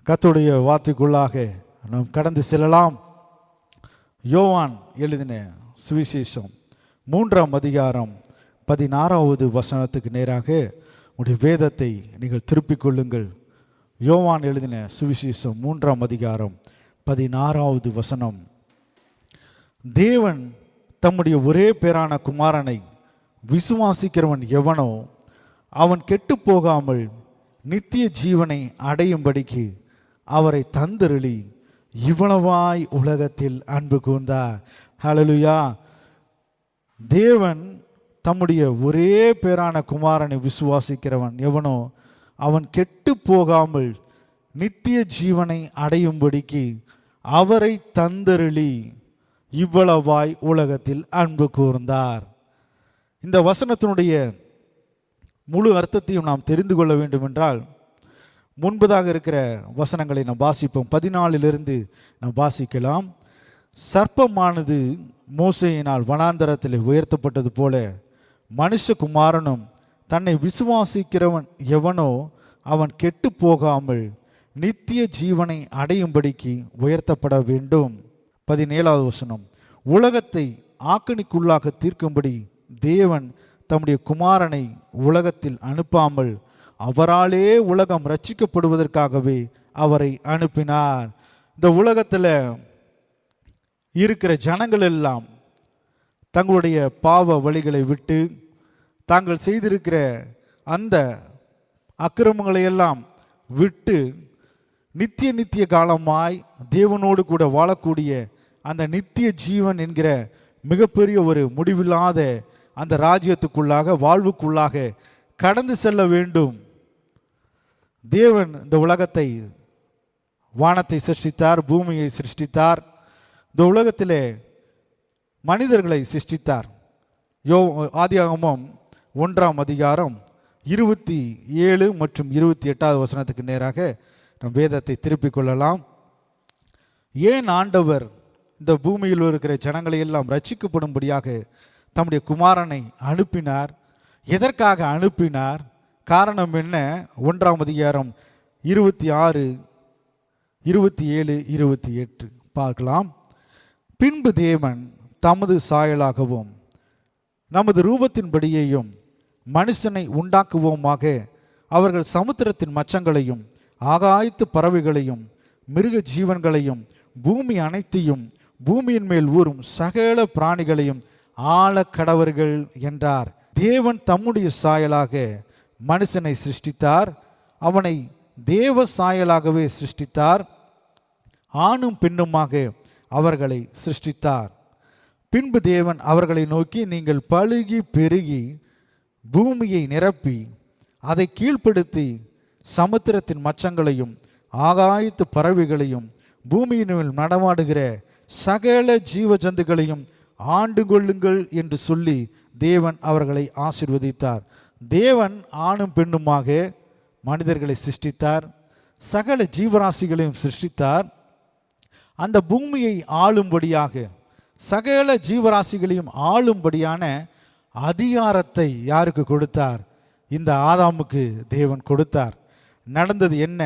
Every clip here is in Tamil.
கர்த்தருடைய வார்த்தைக்குள்ளாக நாம் கடந்து செல்லலாம். யோவான் எழுதின சுவிசேஷம் 3ஆம் அதிகாரம் 16வது வசனத்துக்கு நேராக உடைய வேதத்தை நீங்கள் திருப்பிக் கொள்ளுங்கள். யோவான் எழுதின சுவிசேஷம் 3ஆம் அதிகாரம் 16வது வசனம். தேவன் தம்முடைய ஒரே பேரான குமாரனை விசுவாசிக்கிறவன் எவனோ அவன் கெட்டு போகாமல் நித்திய ஜீவனை அடையும்படிக்கு அவரை தந்தருளி இவ்வளவாய் உலகத்தில் அன்பு கூர்ந்தார். ஹல்லேலூயா. தேவன் தம்முடைய ஒரே பேரான குமாரனை விசுவாசிக்கிறவன் எவனோ அவன் கெட்டு போகாமல் நித்திய ஜீவனை அடையும்படிக்கு அவரை தந்தருளி இவ்வளவாய் உலகத்தில் அன்பு கூர்ந்தார். இந்த வசனத்தினுடைய முழு அர்த்தத்தையும் நாம் தெரிந்து கொள்ள வேண்டும் என்றால் முன்பதாக இருக்கிற வசனங்களை நாம் வாசிப்போம். 14 நாம் வாசிக்கலாம். சர்ப்பமானது மோசேயினால் வனாந்தரத்தில் உயர்த்தப்பட்டது போல மனுஷகுமாரனும் தன்னை விசுவாசிக்கிறவன் எவனோ அவன் கெட்டு போகாமல் நித்திய ஜீவனை அடையும்படிக்கு உயர்த்தப்பட வேண்டும். 17வது வசனம். உலகத்தை ஆக்கணிக்குள்ளாக தீர்க்கும்படி தேவன் தம்முடைய குமாரனை உலகத்தில் அனுப்பாமல் அவராலே உலகம் ரட்சிக்கப்படுவதற்காகவே அவரை அனுப்பினார். இந்த உலகத்தில் இருக்கிற ஜனங்கள் எல்லாம் தங்களுடைய பாவ வழிகளை விட்டு தாங்கள் செய்திருக்கிற அந்த அக்கிரமங்களை எல்லாம் விட்டு நித்திய காலமாய் தேவனோடு கூட வாழக்கூடிய அந்த நித்திய ஜீவன் என்கிற மிகப்பெரிய ஒரு முடிவில்லாத அந்த ராஜ்யத்துக்குள்ளாக வாழ்வுக்குள்ளாக கடந்து செல்ல வேண்டும். தேவன் இந்த உலகத்தை, வானத்தை சிருஷ்டித்தார், பூமியை சிருஷ்டித்தார், இந்த உலகத்திலே மனிதர்களை சிருஷ்டித்தார். ஆதியாகமம் 1ஆம் அதிகாரம் 27 மற்றும் 28வது வசனத்துக்கு நேராக நம் வேதத்தை திருப்பிக் கொள்ளலாம். ஏன் ஆண்டவர் இந்த பூமியில் இருக்கிற ஜனங்களை எல்லாம் ரட்சிக்கப்படும்படியாக தம்முடைய குமாரனை அனுப்பினார்? எதற்காக அனுப்பினார்? காரணம் என்ன? 1ஆம் அதிகாரம் 26, 27, 28 பார்க்கலாம். பின்பு தேவன் தமது சாயலாகவும் நமது ரூபத்தின்படியேயும் மனுஷனை உண்டாக்குவோமாக, அவர்கள் சமுத்திரத்தின் மச்சங்களையும் ஆகாயத்து பறவைகளையும் மிருக ஜீவன்களையும் பூமி அனைத்தையும் பூமியின் மேல் ஊறும் சகல பிராணிகளையும் ஆள கடவர்கள் என்றார். தேவன் தம்முடைய சாயலாக மனுஷனை சிருஷ்டித்தார், அவனை தேவ சாயலாகவே சிருஷ்டித்தார், ஆணும் பெண்ணுமாக அவர்களை சிருஷ்டித்தார். பின்பு தேவன் அவர்களை நோக்கி, நீங்கள் பலுகி பெருகி பூமியை நிரப்பி அதை கீழ்ப்படுத்தி சமுத்திரத்தின் மச்சங்களையும் ஆகாயத்து பறவைகளையும் பூமியின் மேல் நடமாடுகிற சகல ஜீவ ஜந்துக்களையும் ஆண்டு கொள்ளுங்கள் என்று சொல்லி தேவன் அவர்களை ஆசீர்வதித்தார். தேவன் ஆணும் பெண்ணுமாக மனிதர்களை சிருஷ்டித்தார், சகல ஜீவராசிகளையும் சிருஷ்டித்தார். அந்த பூமியை ஆளும்படியாக, சகல ஜீவராசிகளையும் ஆளும்படியான அதிகாரத்தை யாருக்கு கொடுத்தார்? இந்த ஆதாமுக்கு தேவன் கொடுத்தார். நடந்தது என்ன?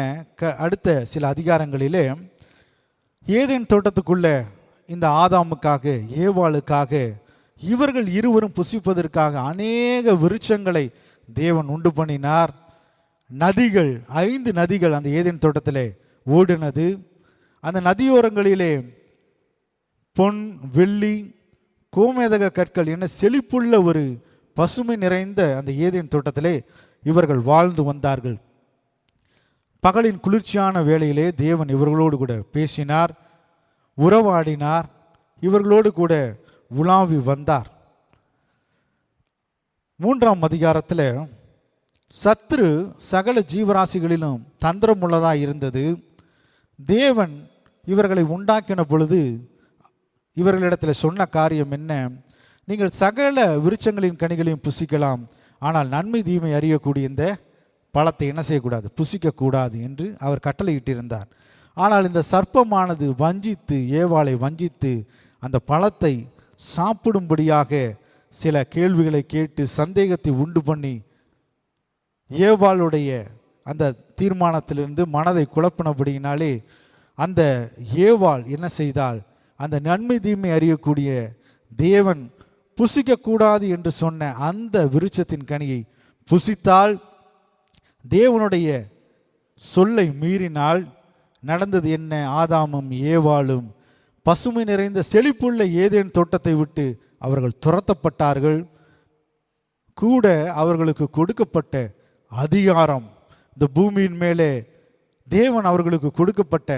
அடுத்த சில அதிகாரங்களிலே ஏதேன் தோட்டத்துக்குள்ள இந்த ஆதாமுக்காக, ஏவாளுக்காக, இவர்கள் இருவரும் புசிப்பதற்காக அநேக விருட்சங்களை தேவன் உண்டு பண்ணினார். நதிகள், 5 நதிகள் அந்த ஏதேன் தோட்டத்திலே ஓடினது. அந்த நதியோரங்களிலே பொன், வெள்ளி, கோமேதக கற்கள் என செழிப்புள்ள ஒரு பசுமை நிறைந்த அந்த ஏதேன் தோட்டத்திலே இவர்கள் வாழ்ந்து வந்தார்கள். பகலின் குளிர்ச்சியான வேளையிலே தேவன் இவர்களோடு கூட பேசினார், உறவாடினார், இவர்களோடு கூட உலாவி வந்தார். 3ஆம் அதிகாரத்தில் சத்ரு சகல ஜீவராசிகளிலும் தந்திரமுள்ளதாக இருந்தது. தேவன் இவர்களை உண்டாக்கின பொழுது இவர்களிடத்தில் சொன்ன காரியம் என்ன? நீங்கள் சகல விருட்சங்களின் கனிகளையும் புசிக்கலாம், ஆனால் நன்மை தீமை அறியக்கூடிய இந்த பழத்தை என்ன செய்யக்கூடாது? புசிக்கக்கூடாது என்று அவர் கட்டளையிட்டிருந்தார். ஆனால் இந்த சர்ப்பமானது வஞ்சித்து, ஏவாளை வஞ்சித்து அந்த பழத்தை சாப்பிடும்படியாக சில கேள்விகளை கேட்டு சந்தேகத்தை உண்டு பண்ணி ஏவாளுடைய அந்த தீர்மானத்திலிருந்து மனதை குழப்பினபடியினாலே அந்த ஏவாள் என்ன செய்தால், அந்த நன்மை தீமை அறியக்கூடிய தேவன் புசிக்கக்கூடாது என்று சொன்ன அந்த விருட்சத்தின் கனியை புசித்தால், தேவனுடைய சொல்லை மீறினால் நடந்தது என்ன? ஆதாமும் ஏவாளும் பசுமை நிறைந்த செழிப்புள்ள ஏதேன் தோட்டத்தை விட்டு அவர்கள் துரத்தப்பட்டார்கள். கூட அவர்களுக்கு கொடுக்கப்பட்ட அதிகாரம், இந்த பூமியின் மேலே தேவன் அவர்களுக்கு கொடுக்கப்பட்ட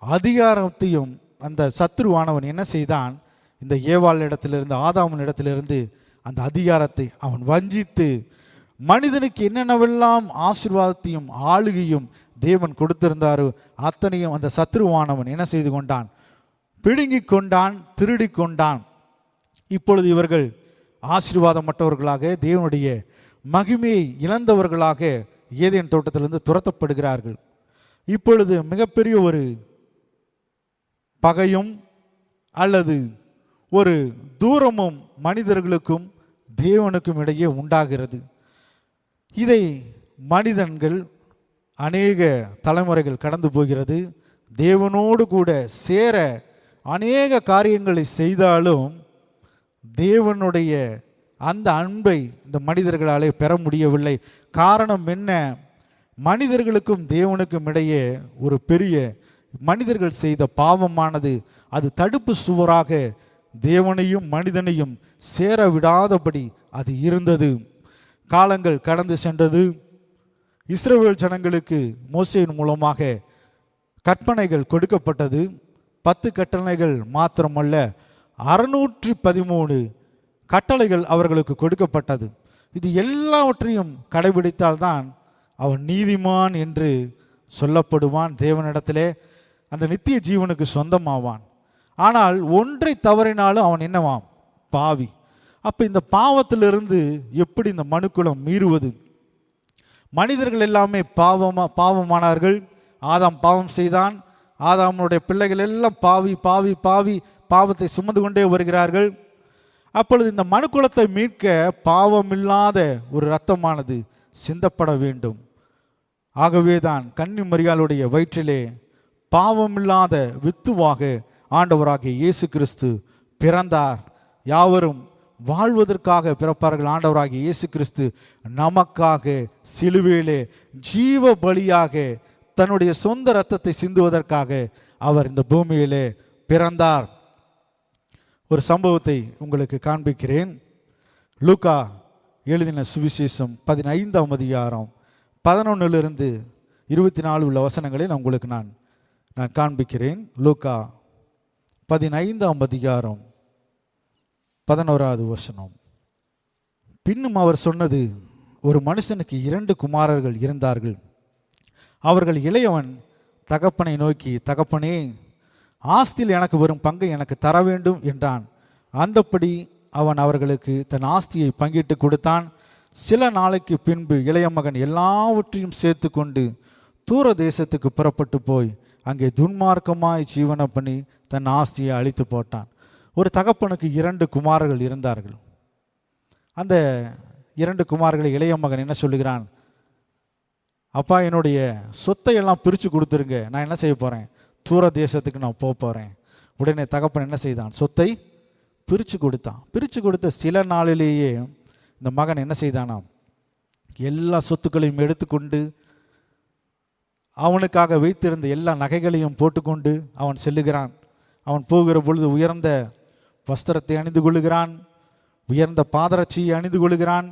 அதிகாரத்தையும் அந்த சத்துருவானவன் என்ன செய்தான், இந்த ஏவாள் இடத்திலிருந்து ஆதாமின் இடத்திலிருந்து அந்த அதிகாரத்தை அவன் வஞ்சித்து, மனிதனுக்கு என்னென்னவெல்லாம் ஆசீர்வாதத்தையும் ஆளுகையும் தேவன் கொடுத்திருந்தாரோ அத்தனையும் அந்த சத்துருவானவன் என்ன செய்து கொண்டான், பிடுங்கி கொண்டான், திருடி கொண்டான். இப்பொழுது இவர்கள் ஆசீர்வாதமற்றவர்களாக, தேவனுடைய மகிமையை இழந்தவர்களாக ஏதேன் தோட்டத்திலிருந்து துரத்தப்படுகிறார்கள். இப்பொழுது மிகப்பெரிய ஒரு பகையும் அல்லது ஒரு தூரமும் மனிதர்களுக்கும் தேவனுக்கும் இடையே உண்டாகிறது. இதை மனிதன்கள் அநேக தலைமுறைகள் கடந்து போகிறது. தேவனோடு கூட சேர அநேக காரியங்களை செய்தாலும் தேவனுடைய அந்த அன்பை இந்த மனிதர்களாலே பெற முடியவில்லை. காரணம் என்ன? மனிதர்களுக்கும் தேவனுக்கும் இடையே ஒரு பெரிய மனிதர்கள் செய்த பாவமானது அது தடுப்பு சுவராக தேவனையும் மனிதனையும் சேர விடாதபடி அது இருந்தது. காலங்கள் கடந்து சென்றது. இஸ்ரவேல் ஜனங்களுக்கு மோசேயின் மூலமாக கற்பனைகள் கொடுக்கப்பட்டது. 10 கட்டளைகள் மாத்திரமல்ல, 613 கட்டளைகள் அவர்களுக்கு கொடுக்கப்பட்டது. இது எல்லாவற்றையும் கடைபிடித்தால்தான் அவன் நீதிமான் என்று சொல்லப்படுவான், தேவனிடத்திலே அந்த நித்திய ஜீவனுக்கு சொந்தமாவான். ஆனால் ஒன்றை தவறினாலும் அவன் என்னவாம்? பாவி. அப்போ இந்த பாவத்திலிருந்து எப்படி இந்த மனுக்குலம் மீறுவது? மனிதர்கள் எல்லாமே பாவமானார்கள். ஆதாம் பாவம் செய்தான். ஆதாமுடைய பிள்ளைகள் எல்லாம் பாவி பாவி பாவி பாவத்தை சுமந்து கொண்டே வருகிறார்கள். அப்பொழுது இந்த மனுக்குலத்தை மீட்க பாவமில்லாத ஒரு இரத்தமானது சிந்தப்பட வேண்டும். ஆகவேதான் கன்னி மரியாளுடைய வயிற்றிலே பாவமில்லாத வித்துவாக ஆண்டவராகிய இயேசு கிறிஸ்து பிறந்தார். யாவரும் வாழ்வதற்காக பிறப்பார்கள். ஆண்டவராகிய இயேசு கிறிஸ்து நமக்காக சிலுவையிலே ஜீவ பலியாக தன்னுடைய சொந்த இரத்தத்தை சிந்துவதற்காக அவர் இந்த பூமியிலே பிறந்தார். ஒரு சம்பவத்தை உங்களுக்கு காண்பிக்கிறேன். லூக்கா எழுதின சுவிசேஷம் 15ஆம் அதிகாரம் 11 - 24 உள்ள வசனங்களை உங்களுக்கு நான் காண்பிக்கிறேன். லூக்கா 15ஆம் அதிகாரம் 11வது வசனம். பின்னும் அவர் சொன்னது, ஒரு மனுஷனுக்கு 2 குமாரர்கள் இருந்தார்கள். அவர்கள் இளையவன் தகப்பனை நோக்கி, தகப்பனே, ஆஸ்தியில் எனக்கு வரும் பங்கை எனக்கு தர வேண்டும் என்றான். அந்தப்படி அவன் அவர்களுக்கு தன் ஆஸ்தியை பங்கிட்டு கொடுத்தான். சில நாளைக்கு பின்பு இளைய மகன் எல்லாவற்றையும் சேர்த்து கொண்டு தூர தேசத்துக்கு புறப்பட்டு போய் அங்கே துன்மார்க்கமாய் ஜீவனம் பண்ணி தன் ஆஸ்தியை அழித்து போட்டான். ஒரு தகப்பனுக்கு 2 குமாரர்கள் இருந்தார்கள். அந்த 2 குமாரர்களை இளைய மகன் என்ன சொல்லுகிறான்? அப்பா, என்னுடைய சொத்தை எல்லாம் பிரித்து கொடுத்துருங்க, நான் என்ன செய்ய போகிறேன்? தூர தேசத்துக்கு நான் போகிறேன். உடனே தகப்பன் என்ன செய்தான்? சொத்தை பிரித்து கொடுத்தான். பிரித்து கொடுத்த சில நாளிலேயே இந்த மகன் என்ன செய்தானாம்? எல்லா சொத்துக்களையும் எடுத்துக்கொண்டு அவனுக்காக வைத்திருந்த எல்லா நகைகளையும் போட்டுக்கொண்டு அவன் செல்லுகிறான். அவன் போகிற பொழுது உயர்ந்த வஸ்திரத்தை அணிந்து கொள்ளுகிறான், உயர்ந்த பாதரட்சியை அணிந்து கொள்ளுகிறான்,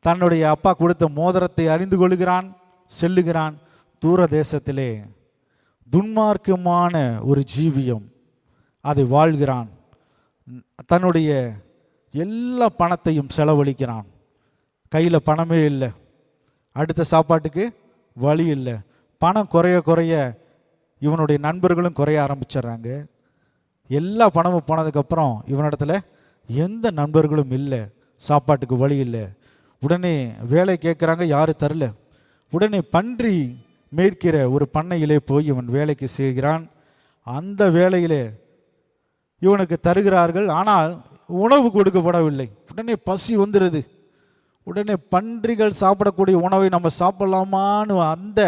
தன்னுடைய அப்பா கொடுத்த மோதிரத்தை அணிந்து கொள்ளுகிறான், செல்லுகிறான். தூர தேசத்திலே துன்மார்க்கமான ஒரு ஜீவியம் அதை வாழ்கிறான். தன்னுடைய எல்லா பணத்தையும் செலவழிக்கிறான். கையில் பணமே இல்லை, அடுத்த சாப்பாட்டுக்கு வழி இல்லை. பணம் குறைய குறைய இவனுடைய நண்பர்களும் குறைய ஆரம்பிச்சிடுறாங்க. எல்லா பணமும் போனதுக்கப்புறம் இவனிடத்துல எந்த நண்பர்களும் இல்லை, சாப்பாட்டுக்கு வழி இல்லை. உடனே வேலை கேட்குறாங்க, யாரும் தரல. உடனே பன்றி மேய்க்கிற ஒரு பண்ணையிலே போய் இவன் வேலைக்கு செய்கிறான். அந்த வேலையிலே இவனுக்கு தருகிறார்கள், ஆனால் உணவு கொடுக்கப்படவில்லை. உடனே பசி வந்துடுது. உடனே பன்றிகள் சாப்பிடக்கூடிய உணவை நம்ம சாப்பிடலாமான்னு அந்த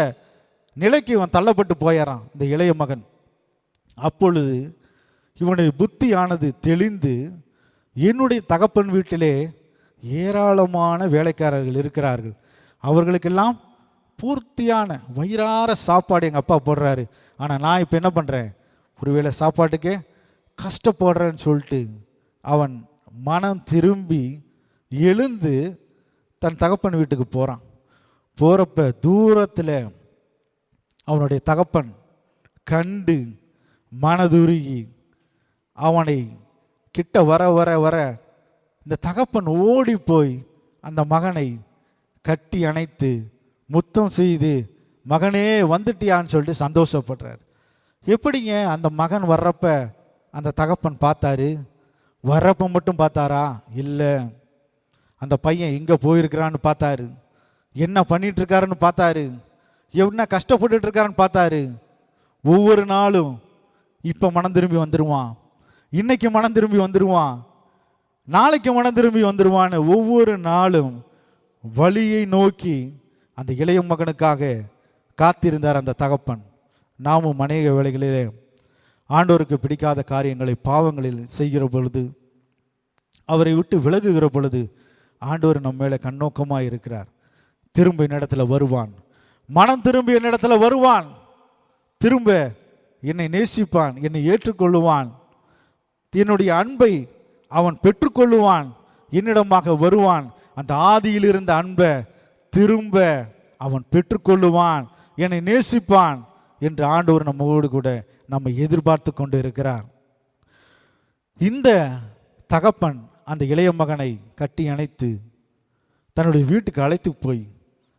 நிலைக்கு இவன் தள்ளப்பட்டு போயிடறான் இந்த இளைய மகன். அப்பொழுது இவனுடைய புத்தியானது தெளிந்து, என்னுடைய தகப்பன் வீட்டிலே ஏராளமான வேலைக்காரர்கள் இருக்கிறார்கள், அவர்களுக்கெல்லாம் பூர்த்தியான வயிறார சாப்பாடு எங்கள் அப்பா போடுறாரு, ஆனால் நான் இப்போ என்ன பண்ணுறேன், ஒருவேளை சாப்பாட்டுக்கே கஷ்டப்படுறேன்னு சொல்லிட்டு அவன் மனம் திரும்பி எழுந்து தன் தகப்பன் வீட்டுக்கு போகிறான். போகிறப்ப தூரத்தில் அவனுடைய தகப்பன் கண்டு மனதுருகி அவனை கிட்ட வர வர வர இந்த தகப்பன் ஓடி போய் அந்த மகனை கட்டி அணைத்து முத்தம் செய்து, மகனே வந்துட்டியான்னு சொல்லிட்டு சந்தோஷப்படுறார். எப்படிங்க அந்த மகன் வர்றப்ப அந்த தகப்பன் பார்த்தாரு? வர்றப்ப மட்டும் பார்த்தாரா? இல்லை, அந்த பையன் எங்கே போயிருக்கிறான்னு பார்த்தாரு, என்ன பண்ணிட்டு இருக்காருன்னு பார்த்தாரு, என்ன கஷ்டப்பட்டு இருக்காருன்னு பார்த்தாரு. ஒவ்வொரு நாளும் இப்போ மனம் திரும்பி வந்துடுவான், இன்னைக்கு மனம் திரும்பி வந்துடுவான், நாளைக்கு மனம் திரும்பி வந்துடுவான்னு ஒவ்வொரு நாளும் வழியை நோக்கி அந்த இளைய மகனுக்காக காத்திருந்தார் அந்த தகப்பன். நாமும் அநேக வேளைகளிலே ஆண்டவருக்கு பிடிக்காத காரியங்களை பாவங்களில் செய்கிற பொழுது, அவரை விட்டு விலகுகிற பொழுது ஆண்டவர் நம்ம மேலே கண்ணோக்கமாக இருக்கிறார். திரும்ப என்னிடத்துல வருவான், மனம் திரும்பி என்னிடத்துல வருவான், திரும்ப என்னை நேசிப்பான், என்னை ஏற்றுக்கொள்ளுவான், என்னுடைய அன்பை அவன் பெற்றுக்கொள்ளுவான், என்னிடமாக வருவான். அந்த ஆதியில் இருந்த அன்பை திரும்ப அவன் பெற்றுக்கொள்ளுவான், என்னை நேசிப்பான் என்று ஆண்டவர் நம்மோடு கூட நம்ம எதிர்பார்த்து கொண்டு இருக்கிறார். இந்த தகப்பன் அந்த இளைய மகனை கட்டி அணைத்து தன்னுடைய வீட்டுக்கு அழைத்து போய்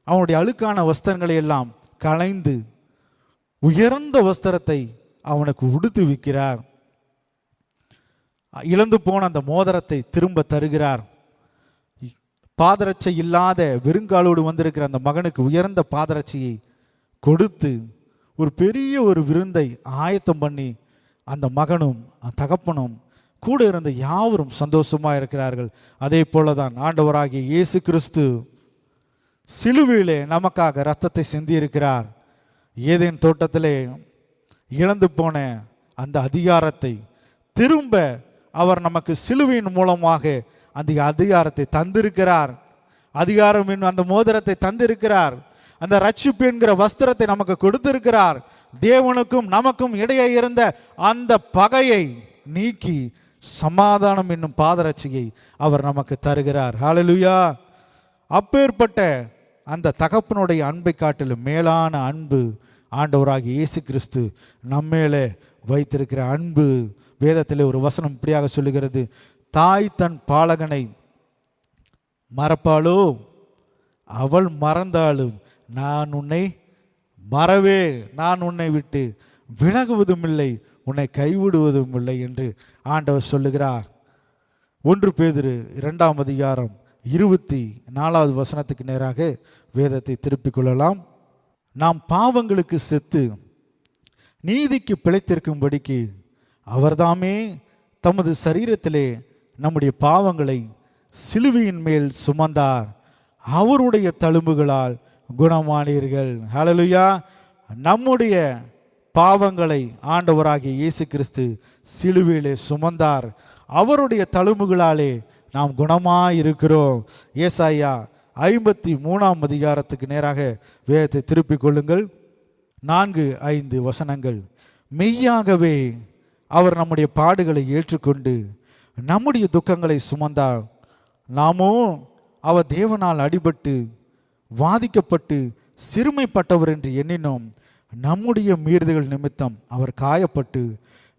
அவனுடைய அழுக்கான வஸ்திரங்களை எல்லாம் களைந்து உயர்ந்த வஸ்திரத்தை அவனுக்கு உடுத்து வைக்கிறார். இழந்து போன அந்த மோதிரத்தை திரும்ப தருகிறார். பாதரட்சை இல்லாத வெறுங்காலோடு வந்திருக்கிற அந்த மகனுக்கு உயர்ந்த பாதரட்சியை கொடுத்து ஒரு பெரிய ஒரு விருந்தை ஆயத்தம் பண்ணி அந்த மகனும் தகப்பனும் கூட இருந்த யாவரும் சந்தோஷமாக இருக்கிறார்கள். அதே போலதான் ஆண்டவராகிய இயேசு கிறிஸ்து சிலுவையிலே நமக்காக இரத்தத்தை சிந்தி இருக்கிறார். ஏதேன் தோட்டத்திலே இழந்து போன அந்த அதிகாரத்தை திரும்ப அவர் நமக்கு சிலுவையின் மூலமாக அந்த அதிகாரத்தை தந்திருக்கிறார். அதிகாரம் என்னும் அந்த மோதிரத்தை தந்திருக்கிறார். அந்த ரட்சிப்பு என்கிற வஸ்திரத்தை நமக்கு கொடுத்திருக்கிறார். தேவனுக்கும் நமக்கும் இடையே இருந்த அந்த பகையை நீக்கி சமாதானம் என்னும் பாதரட்சியை அவர் நமக்கு தருகிறார். ஹல்லேலூயா! அப்பேற்பட்ட அந்த தகப்பனுடைய அன்பை காட்டிலும் மேலான அன்பு ஆண்டவராகிய இயேசு கிறிஸ்து நம்மேலே வைத்திருக்கிற அன்பு. வேதத்திலே ஒரு வசனம் இப்படியாக சொல்லுகிறது, தாய் தன் பாலகனை மறப்பாளோ, அவள் மறந்தாலும் நான் உன்னை மறவே, நான் உன்னை விட்டு விலகுவதும் இல்லை, உன்னை கைவிடுவதும் இல்லை என்று ஆண்டவர் சொல்லுகிறார். 1 பேதுரு 2ஆம் அதிகாரம் 24வது வசனத்துக்கு நேராக வேதத்தை திருப்பிக் கொள்ளலாம். நாம் பாவங்களுக்கு செத்து நீதிக்கு பிழைத்திருக்கும்படிக்கு அவர்தாமே தமது சரீரத்திலே நம்முடைய பாவங்களை சிலுவையின் மேல் சுமந்தார், அவருடைய தழும்புகளால் குணமானீர்கள். ஹல்லேலூயா! நம்முடைய பாவங்களை ஆண்டவராகிய இயேசு கிறிஸ்து சிலுவையிலே சுமந்தார், அவருடைய தழும்புகளாலே நாம் குணமாயிருக்கிறோம். ஏசாயா 53ஆம் அதிகாரத்துக்கு நேராக வேதத்தை திருப்பிக் கொள்ளுங்கள். 4-5 வசனங்கள். மெய்யாகவே அவர் நம்முடைய பாடுகளை ஏற்றுக்கொண்டு நம்முடைய துக்கங்களை சுமந்தார், நாமோ அவர் தேவனால் அடிபட்டு வாதிக்கப்பட்டு சிறுமைப்பட்டவர் என்று எண்ணினோம். நம்முடைய மீறுதல்கள் நிமித்தம் அவர் காயப்பட்டு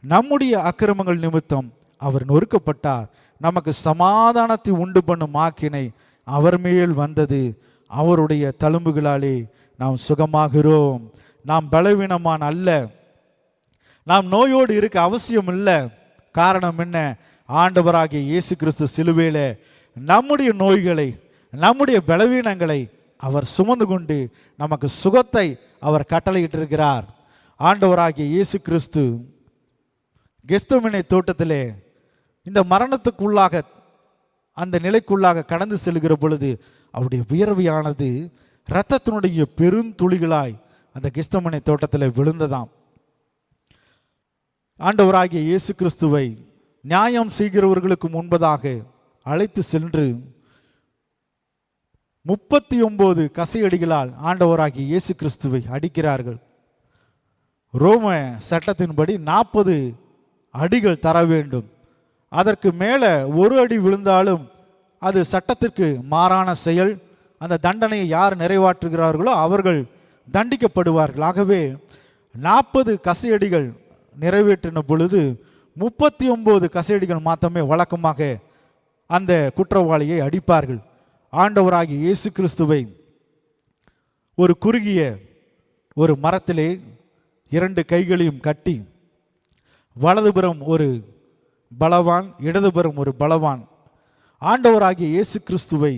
நம்முடைய அக்கிரமங்கள் நிமித்தம் அவர் நொறுக்கப்பட்டார். நமக்கு சமாதானத்தை உண்டு பண்ணும் ஆக்கினை அவர் மேல் வந்தது, அவருடைய தழும்புகளாலே நாம் சுகமாகிறோம். நாம் பலவீனமான அல்ல, நாம் நோயோடு இருக்க அவசியம் இல்லை. காரணம் என்ன? ஆண்டவராகிய இயேசு கிறிஸ்து சிலுவையிலே நம்முடைய நோய்களை, நம்முடைய பலவீனங்களை அவர் சுமந்து கொண்டு நமக்கு சுகத்தை அவர் கட்டளையிட்டிருக்கிறார். ஆண்டவராகிய இயேசு கிறிஸ்து கெத்செமனே தோட்டத்திலே இந்த மரணத்துக்குள்ளாக அந்த நிலைக்குள்ளாக கடந்து செல்கிற பொழுது அவருடைய வியர்வையானது இரத்தத்தினுடைய பெருந்துளிகளாய் அந்த கெத்செமனே தோட்டத்தில் விழுந்ததாம். ஆண்டவராகிய இயேசு கிறிஸ்துவை நியாயம் செய்கிறவர்களுக்கு முன்பதாக அழைத்து சென்று 39 கசையடிகளால் ஆண்டவராகிய இயேசு கிறிஸ்துவை அடிக்கிறார்கள். ரோம சட்டத்தின்படி 40 அடிகள் தர வேண்டும். அதற்கு மேலே ஒரு அடி விழுந்தாலும் அது சட்டத்திற்கு மாறான செயல். அந்த தண்டனையை யார் நிறைவாற்றுகிறார்களோ அவர்கள் தண்டிக்கப்படுவார்கள். ஆகவே 40 கசையடிகள் நிறைவேற்றின பொழுது 39 கசையடிகள் மாத்திரமே வழக்கமாக அந்த குற்றவாளியை அடிப்பார்கள். ஆண்டவராகிய இயேசு கிறிஸ்துவை ஒரு குறுகிய ஒரு மரத்திலே 2 கைகளையும் கட்டி வலதுபுறம் ஒரு பலவான், இடதுபுறம் ஒரு பலவான், ஆண்டவராகிய இயேசு கிறிஸ்துவை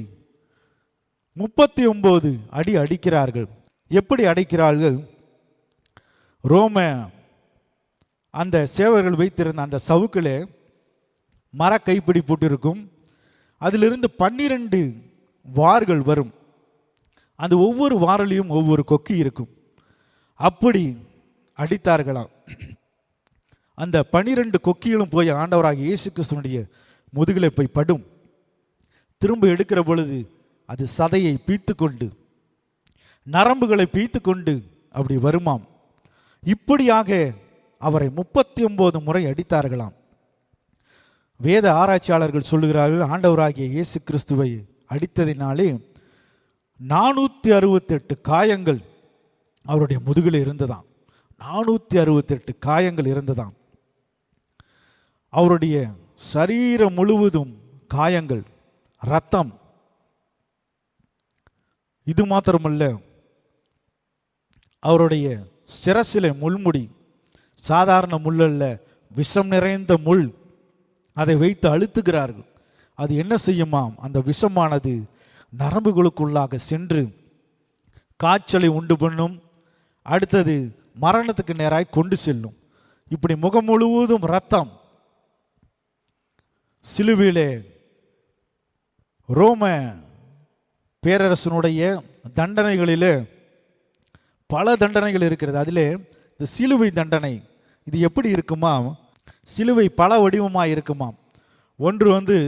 39 அடி அடிக்கிறார்கள். எப்படி அடிக்கிறார்கள்? ரோம அந்த சேவர்கள் வைத்திருந்த அந்த சவுக்கில் மர கைப்பிடி போட்டிருக்கும். அதிலிருந்து 12 வார்கள் வரும். அந்த ஒவ்வொரு வாரிலையும் ஒவ்வொரு கொக்கி இருக்கும். அப்படி அடித்தார்களாம். அந்த 12 கொக்கிகளும் போய் ஆண்டவராகிய இயேசு கிறிஸ்துவனுடைய முதுகிலே போய் படும். திரும்ப எடுக்கிற பொழுது அது சதையை பீத்து கொண்டு, நரம்புகளை பீத்து கொண்டு அப்படி வருமாம். இப்படியாக அவரை 39 முறை அடித்தார்களாம். வேத ஆராய்ச்சியாளர்கள் சொல்லுகிறார்கள், ஆண்டவராகிய இயேசு கிறிஸ்துவை அடித்ததினாலே 468 காயங்கள் அவருடைய முதுகில் இருந்ததாம். 468 காயங்கள் இருந்ததாம். அவருடைய சரீரம் முழுவதும் காயங்கள், இரத்தம். இது மாத்திரமல்ல, அவருடைய சிரசிலே முள்முடி, சாதாரண முள்ளல்ல, விஷம் நிறைந்த முள். அதை வைத்து அழுத்துகிறார்கள். அது என்ன செய்யுமாம்? அந்த விஷமானது நரம்புகளுக்குள்ளாக சென்று காய்ச்சலை உண்டு பண்ணும். அடுத்தது மரணத்துக்கு நேராய் கொண்டு செல்லும். இப்படி முகம் முழுவதும் இரத்தம். சிலுவையிலே ரோம பேரரசனுடைய தண்டனைகளிலே பல தண்டனைகள் இருக்கிறது. அதிலே இந்த சிலுவை தண்டனை இது எப்படி இருக்குமா? சிலுவை பல வடிவமாக இருக்குமாம். ஒன்று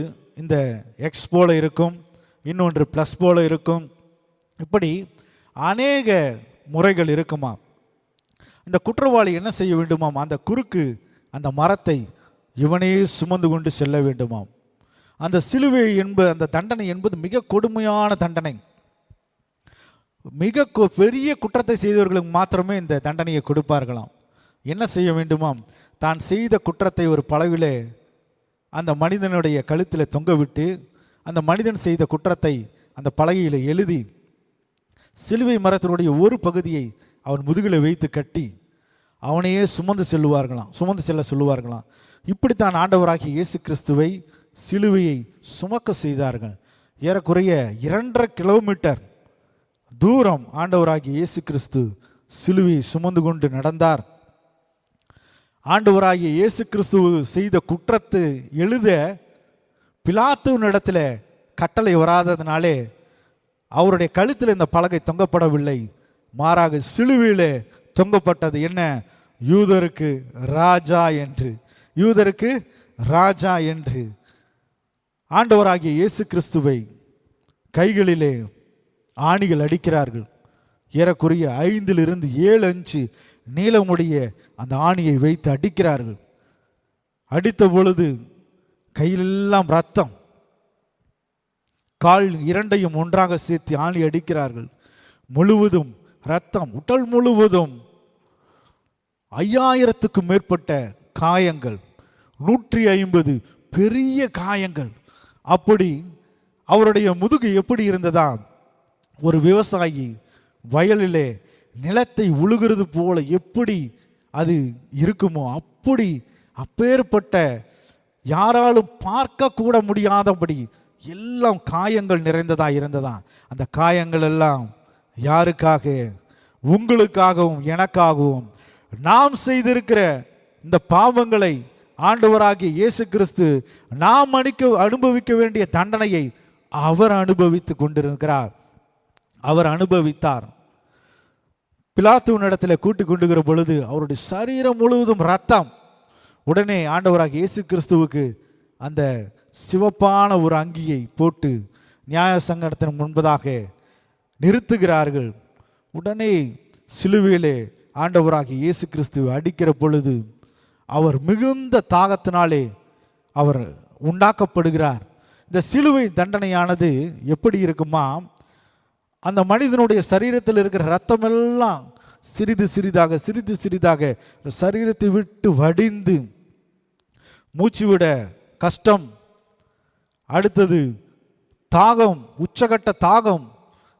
இந்த எக்ஸ் போல இருக்கும், இன்னொன்று ப்ளஸ் போல இருக்கும். இப்படி அநேக முறைகள் இருக்குமா. இந்த குற்றவாளி என்ன செய்ய வேண்டுமாம்? அந்த குறுக்கு அந்த மரத்தை இவனே சுமந்து கொண்டு செல்ல வேண்டுமாம். அந்த சிலுவை அந்த தண்டனை என்பது மிக கொடுமையான தண்டனை. மிக பெரிய குற்றத்தை செய்தவர்களுக்கு மாத்திரமே இந்த தண்டனையை கொடுப்பார்களாம். என்ன செய்ய வேண்டுமாம்? தான் செய்த குற்றத்தை ஒரு பலவிலே அந்த மனிதனுடைய கழுத்தில் தொங்கவிட்டு, அந்த மனிதன் செய்த குற்றத்தை அந்த பலகையில் எழுதி, சிலுவை மரத்தினுடைய ஒரு பகுதியை அவன் முதுகில் வைத்து கட்டி அவனையே சுமந்து செல்ல சொல்லுவார்களாம். இப்படித்தான் ஆண்டவராகிய இயேசு கிறிஸ்துவை சிலுவையை சுமக்க செய்தார்கள். ஏறக்குறைய 2.5 கிலோமீட்டர் தூரம் ஆண்டவராகிய இயேசு கிறிஸ்து சிலுவையை சுமந்து கொண்டு நடந்தார். ஆண்டவராகிய இயேசு கிறிஸ்து செய்த குற்றத்தை எழுத பிலாத்துவினிடத்தில் கட்டளை வராததினாலே அவருடைய கழுத்தில் இந்த பலகை தொங்கப்படவில்லை. மாறாக சிலுவையிலே தொங்கப்பட்டது என்ன? யூதருக்கு ராஜா என்று. யூதருக்கு ராஜா என்று. ஆண்டவராகிய இயேசு கிறிஸ்துவை கைகளிலே ஆணிகள் அடிக்கிறார்கள். ஏறக்குறைய 5 to 7 இன்ச்சு நீளமுடைய அந்த ஆணியை வைத்து அடிக்கிறார்கள். அடித்த பொழுது கையிலெல்லாம் ரத்தம். கால் 2ஐயும் ஒன்றாக சேர்த்து ஆணி அடிக்கிறார்கள். முழுவதும் ரத்தம். உடல் முழுவதும் 5000க்கும் மேற்பட்ட காயங்கள், 150 பெரிய காயங்கள். அப்படி அவருடைய முதுகு எப்படி இருந்ததா? ஒரு விவசாயி வயலிலே நிலத்தை உழுகிறது போல எப்படி அது இருக்குமோ அப்படி அப்பேற்பட்ட யாராலும் பார்க்க கூட முடியாதபடி எல்லாம் காயங்கள் நிறைந்ததா இருந்ததா. அந்த காயங்கள் எல்லாம் யாருக்காக? உங்களுக்காகவும் எனக்காகவும். நாம் செய்திருக்கிற இந்த பாவங்களை ஆண்டவராகிய இயேசு கிறிஸ்து நாம் அனுபவிக்க வேண்டிய தண்டனையை அவர் அனுபவித்து கொண்டிருக்கிறார். அவர் அனுபவித்தார். பிலாத்துவினிடத்தில் கூட்டிக் கொண்டுகிற பொழுது அவருடைய சரீரம் முழுவதும் ரத்தம். உடனே ஆண்டவராகிய இயேசு கிறிஸ்துவுக்கு அந்த சிவப்பான ஒரு அங்கியை போட்டு நியாய சங்கடத்தின் முன்பதாக நிறுத்துகிறார்கள். உடனே சிலுவையிலே ஆண்டவராகிய இயேசு கிறிஸ்துவை அடிக்கிற பொழுது அவர் மிகுந்த தாகத்தினாலே அவர் உண்டாக்கப்படுகிறார். இந்த சிலுவை தண்டனையானது எப்படி இருக்குமா, அந்த மனிதனுடைய சரீரத்தில் இருக்கிற ரத்தமெல்லாம் சிறிது சிறிதாக சிறிது சிறிதாக இந்த சரீரத்தை விட்டு வடிந்து மூச்சு விட கஷ்டம். அடுத்தது தாகம், உச்சகட்ட தாகம்.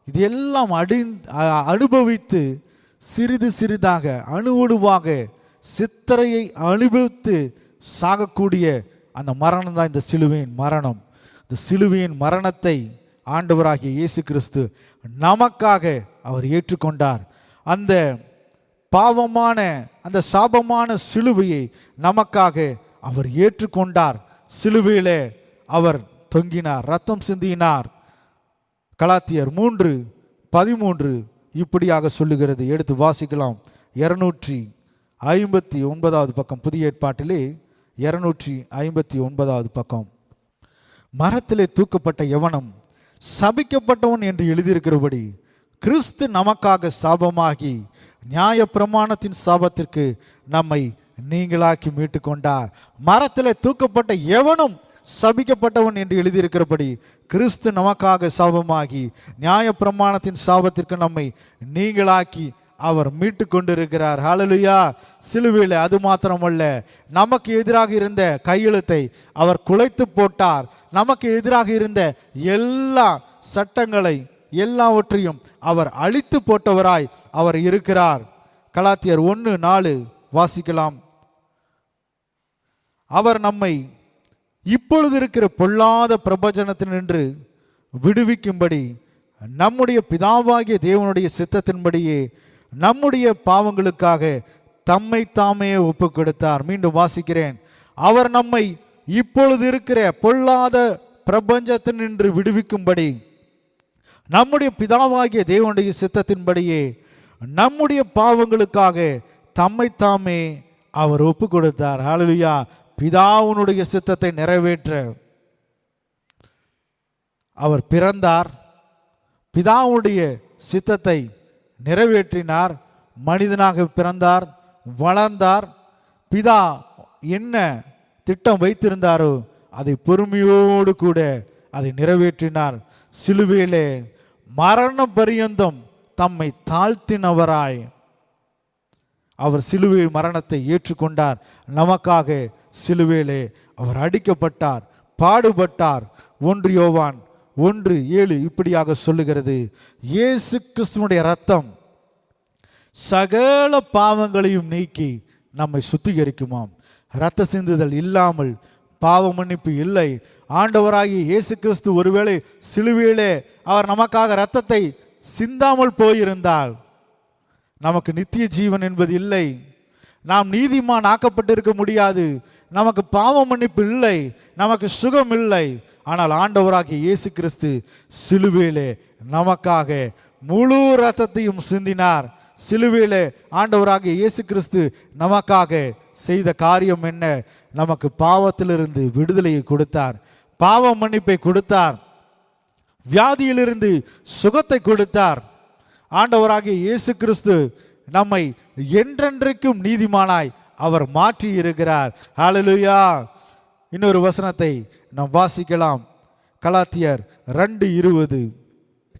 இது எல்லாம் அனுபவித்து சிறிது சிறிதாக அணுவணுவாக சித்திரையை அனுபவித்து சாகக்கூடிய அந்த மரணம் தான் இந்த சிலுவையின் மரணம். இந்த சிலுவையின் மரணத்தை ஆண்டவராகிய இயேசு கிறிஸ்து நமக்காக அவர் ஏற்றுக்கொண்டார். அந்த பாவமான அந்த சாபமான சிலுவையை நமக்காக அவர் ஏற்றுக்கொண்டார். சிலுவையிலே அவர் தொங்கினார், ரத்தம் சிந்தினார். கலாத்தியர் 3:13 இப்படியாக சொல்லுகிறது. எடுத்து வாசிக்கலாம். 259வது பக்கம், புதிய ஏற்பாட்டிலே 259வது பக்கம். மரத்திலே தூக்கப்பட்ட எவனும் சபிக்கப்பட்டவன் என்று எழுதியிருக்கிறபடி கிறிஸ்து நமக்காக சாபமாகி நியாய பிரமாணத்தின் சாபத்திற்கு நம்மை நீங்களாக்கி மீட்டு கொண்டார். மரத்திலே தூக்கப்பட்ட எவனும் சபிக்கப்பட்டவன் என்று எழுதியிருக்கிறபடி கிறிஸ்து நமக்காக சாபமாகி நியாய பிரமாணத்தின் சாபத்திற்கு நம்மை நீங்களாக்கி அவர் மீட்டு கொண்டிருக்கிறார். ஹல்லேலூயா. சிலுவையில் அது மாத்திரமல்ல, நமக்கு எதிராக இருந்த கையெழுத்தை அவர் குலைத்து போட்டார். நமக்கு எதிராக இருந்த எல்லா சட்டங்களை எல்லாவற்றையும் அவர் அழித்து போட்டவராய் அவர் இருக்கிறார். கலாத்தியர் 1:4 வாசிக்கலாம். அவர் நம்மை இப்பொழுது இருக்கிற பொல்லாத பிரபஞ்சத்தினின்று விடுவிக்கும்படி நம்முடைய பிதாவாகிய தேவனுடைய சித்தத்தின்படியே நம்முடைய பாவங்களுக்காக தம்மை தாமே ஒப்பு கொடுத்தார். மீண்டும் வாசிக்கிறேன். அவர் நம்மை இப்பொழுது இருக்கிற பொல்லாத பிரபஞ்சத்தினின்று விடுவிக்கும்படி நம்முடைய பிதாவாகிய தேவனுடைய சித்தத்தின்படியே நம்முடைய பாவங்களுக்காக தம்மை தாமே அவர் ஒப்பு கொடுத்தார். ஹல்லேலூயா. பிதாவுனுடைய சித்தத்தை நிறைவேற்ற அவர் பிறந்தார். பிதாவுடைய சித்தத்தை நிறைவேற்றினார். மனிதனாக பிறந்தார், வளர்ந்தார். பிதா என்ன திட்டம் வைத்திருந்தாரோ அதை பொறுமையோடு கூட அதை நிறைவேற்றினார். சிலுவையிலே மரண பரியந்தம் தம்மை தாழ்த்தினவராய் அவர் சிலுவை மரணத்தை ஏற்றுக்கொண்டார். நமக்காக சிலுவையிலே அவர் அடிக்கப்பட்டார், பாடுபட்டார். 1 யோவான் 1:7 இப்படியாக சொல்லுகிறது. இயேசு கிறிஸ்துவினுடைய ரத்தம் சகல பாவங்களையும் நீக்கி நம்மை சுத்திகரிக்குமாம். இரத்த சிந்துதல் இல்லாமல் பாவ மன்னிப்பு இல்லை. ஆண்டவராகிய இயேசு கிறிஸ்து ஒருவேளை சிலுவையிலே அவர் நமக்காக இரத்தத்தை சிந்தாமல் போயிருந்தால் நமக்கு நித்திய ஜீவன் என்பது இல்லை. நாம் நீதிமான் ஆக்கப்பட்டிருக்க முடியாது. நமக்கு பாவ மன்னிப்பு இல்லை, நமக்கு சுகம் இல்லை. ஆனால் ஆண்டவராகிய இயேசு கிறிஸ்து சிலுவையிலே நமக்காக முழு இரத்தத்தையும் சிந்தினார். சிலுவையிலே ஆண்டவராகிய இயேசு கிறிஸ்து நமக்காக செய்த காரியம் என்ன? நமக்கு பாவத்திலிருந்து விடுதலையை கொடுத்தார், பாவ மன்னிப்பை கொடுத்தார், வியாதியிலிருந்து சுகத்தை கொடுத்தார். ஆண்டவராகிய இயேசு கிறிஸ்து நம்மை என்றென்றைக்கும் நீதிமானாய் அவர் மாற்றி இருக்கிறார். ஹல்லேலூயா. இன்னொரு வசனத்தை நாம் வாசிக்கலாம். கலாத்தியர் 2:20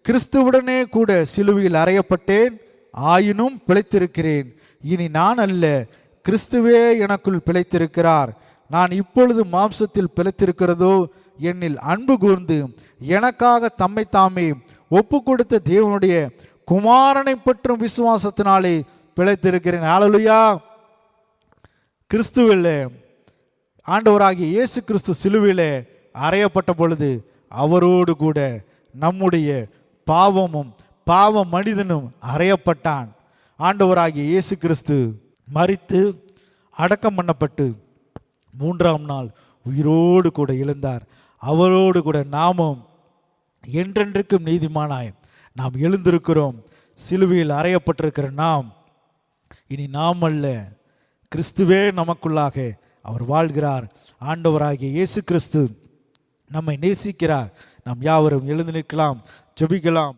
கிறிஸ்துவுடனே கூட சிலுவையில் அறையப்பட்டேன், ஆயினும் பிழைத்திருக்கிறேன். இனி நான் அல்ல, கிறிஸ்துவே எனக்குள் பிழைத்திருக்கிறார். நான் இப்பொழுது மாம்சத்தில் பிழைத்திருக்கிறதோ என்னில் அன்பு கூர்ந்து எனக்காக தம்மை தாமே ஒப்பு கொடுத்த தேவனுடைய குமாரனை பற்றும் விசுவாசத்தினாலே பிழைத்திருக்கிறேன். ஹல்லேலூயா. கிறிஸ்துவிலே ஆண்டவராகிய இயேசு கிறிஸ்து சிலுவையிலே அறையப்பட்ட பொழுது அவரோடு கூட நம்முடைய பாவமும் பாவ மனிதனும் அறையப்பட்டான். ஆண்டவராகிய இயேசு கிறிஸ்து மரித்து அடக்கம் பண்ணப்பட்டு மூன்றாம் நாள் உயிரோடு கூட எழுந்தார். அவரோடு கூட நாமும் என்றென்றைக்கும் நீதிமானாய் நாம் எழுந்திருக்கிறோம். சிலுவையில் அறையப்பட்டிருக்கிற நாம் இனி நாம் அல்ல, கிறிஸ்துவே நமக்குள்ளாக அவர் வாழ்கிறார். ஆண்டவராகிய இயேசு கிறிஸ்து நம்மை நேசிக்கிறார். நாம் யாவரும் எழுந்து நிற்கலாம், ஜெபிக்கலாம்.